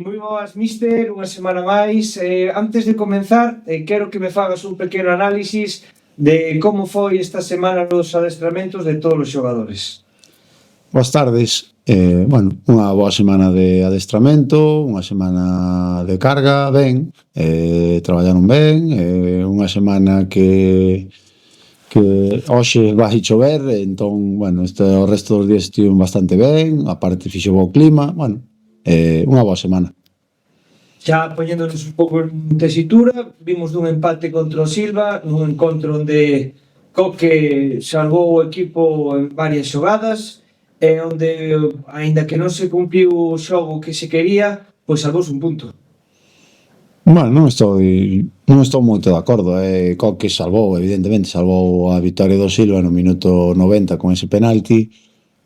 Moi boas, míster, unha semana máis. Antes de comenzar, quero que me fagas un pequeno análisis de como foi esta semana nos adestramentos de todos os xogadores. Boas tardes. Unha boa semana de adestramento, unha semana de carga, ben, traballaron ben, unha semana que hoxe vai chover, entón, o resto dos días estiven bastante ben, a parte fixo bo clima, unha boa semana. Xa poñéndonos un pouco en tesitura, vimos dun empate contra o Silva, nun encontro onde Coque salvou o equipo en varias xogadas, e onde, aínda que non se cumpriu o xogo que se quería, pois salvouse un punto. Non estou moito de acordo. Coque evidentemente salvou a vitoria do Silva no minuto 90 con ese penalti,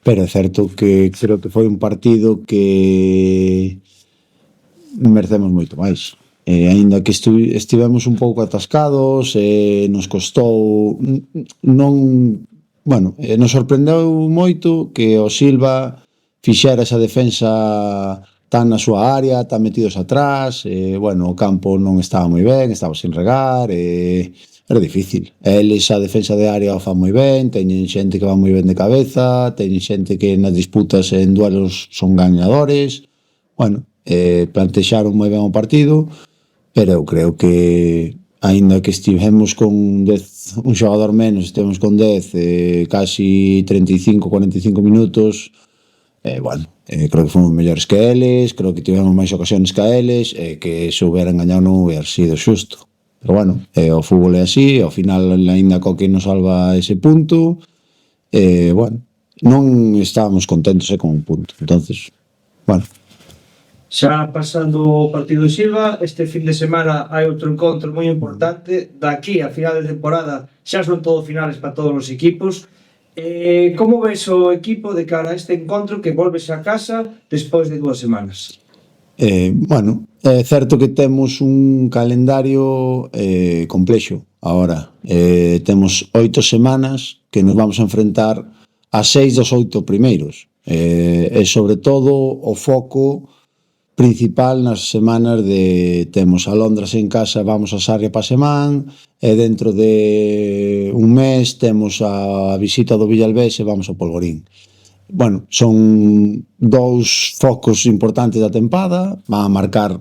pero é certo que creo que foi un partido que merecemos moito máis. Aínda que estivemos un pouco atascados, nos costou nos sorprendeu moito que o Silva fixera esa defensa tan na súa área, tan metidos atrás, o campo non estaba moi ben, estaba sin regar, era difícil. Eles a defensa de área o fan moi ben, teñen xente que va moi ben de cabeza, teñen xente que nas disputas en duelos son gañadores, plantexaron moi ben o partido, pero eu creo que aínda que estivemos con un xogador menos, estivemos con 10, casi 35-45 minutos, creo que fomos mellores que eles, creo que tivemos máis ocasións que eles, que se hubieran gañado non hubiera sido xusto. Pero o fútbol é así, ao final aínda Coque nos salva ese punto, non estábamos contentos con un punto, entonces, Xa pasando o partido de Silva, este fin de semana hai outro encontro moi importante. Daqui a final de temporada xa son todo finales para todos os equipos. Como ves o equipo de cara a este encontro que volves a casa despois de 2 semanas? É certo que temos un calendario complexo agora. Temos 8 semanas que nos vamos a enfrentar a 6 dos 8 primeiros. E sobre todo o foco principal nas semanas temos a Londres en casa, vamos a Sarria para Semán, e dentro de un mes temos a visita do Villalbés e vamos ao Polvorín. Son dous focos importantes da tempada, van a marcar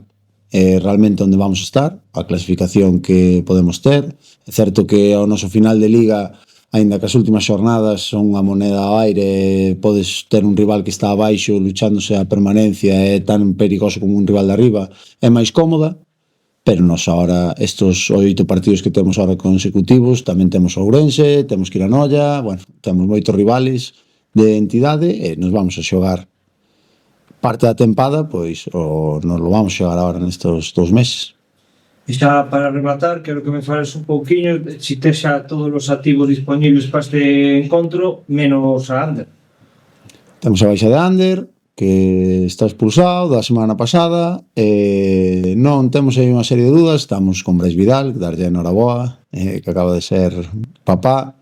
realmente onde vamos a estar, a clasificación que podemos ter. É certo que ao noso final de liga, aínda que as últimas xornadas son a moneda ao aire, podes ter un rival que está abaixo luchándose a permanencia, é tan perigoso como un rival de arriba, é máis cómoda, pero nos agora, estos 8 partidos que temos agora consecutivos, tamén temos Ourense, temos que ir a Noia, temos moitos rivales de entidade e nos vamos a xogar parte da tempada, pois nos lo vamos a xogar agora nestes 2 meses. E xa para rematar, quero que me fales un pouquiño se tes xa todos os activos disponibles para este encontro, menos a Ander. Temos a baixa de Ander, que está expulsado da semana pasada, non temos aí unha serie de dudas, estamos con Brais Vidal, darlle enhoraboa, que acaba de ser papá,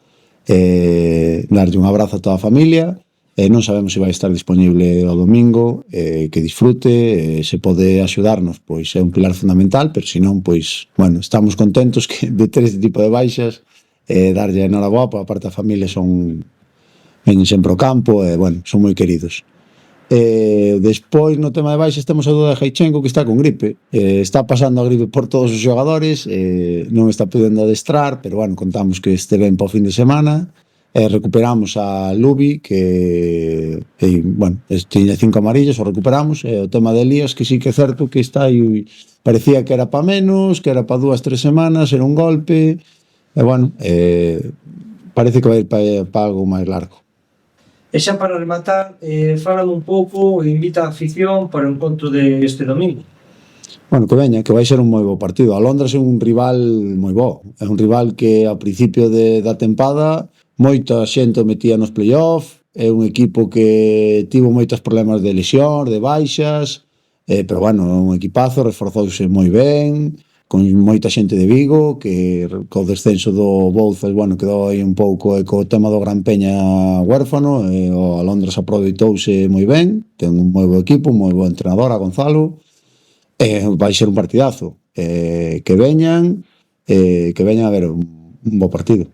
darlle un abrazo a toda a familia, non sabemos se vai estar disponible o domingo, que disfrute, se pode axudarnos, pois é un pilar fundamental, pero se non, pois, estamos contentos que de ter este tipo de baixas, darlle enhoraboa, por a parte da familia veñen sempre ao campo, son moi queridos. Despois, no tema de baixas, temos a duda de Jaichenko, que está con gripe, está pasando a gripe por todos os xogadores, non está podendo adestrar, pero contamos que este ben para o fin de semana. Recuperamos a Lubi, que tiña 5 amarillas, o recuperamos. O tema de Elías, que sí que é certo que está aí, parecía que era para menos, que era para 2-3 semanas, era un golpe, parece que vai ir para algo máis largo. E xa para rematar, fálame un pouco, invita a afición para o encontro deste domingo. Que veña, que vai ser un moi bo partido. A Londres é un rival moi bo, é un rival que ao principio da tempada moita xente o metía nos play-off, é un equipo que tivo moitos problemas de lesión, de baixas, pero é un equipazo, reforzouse moi ben, con moita xente de Vigo, que co descenso do Bouzas, quedou aí un pouco, co tema do Gran Peña huérfano, e o Londres aproveitouse moi ben, ten un moi bo equipo, un moi bo entrenador, a Gonzalo, vai ser un partidazo. Que veñan a ver un bo partido.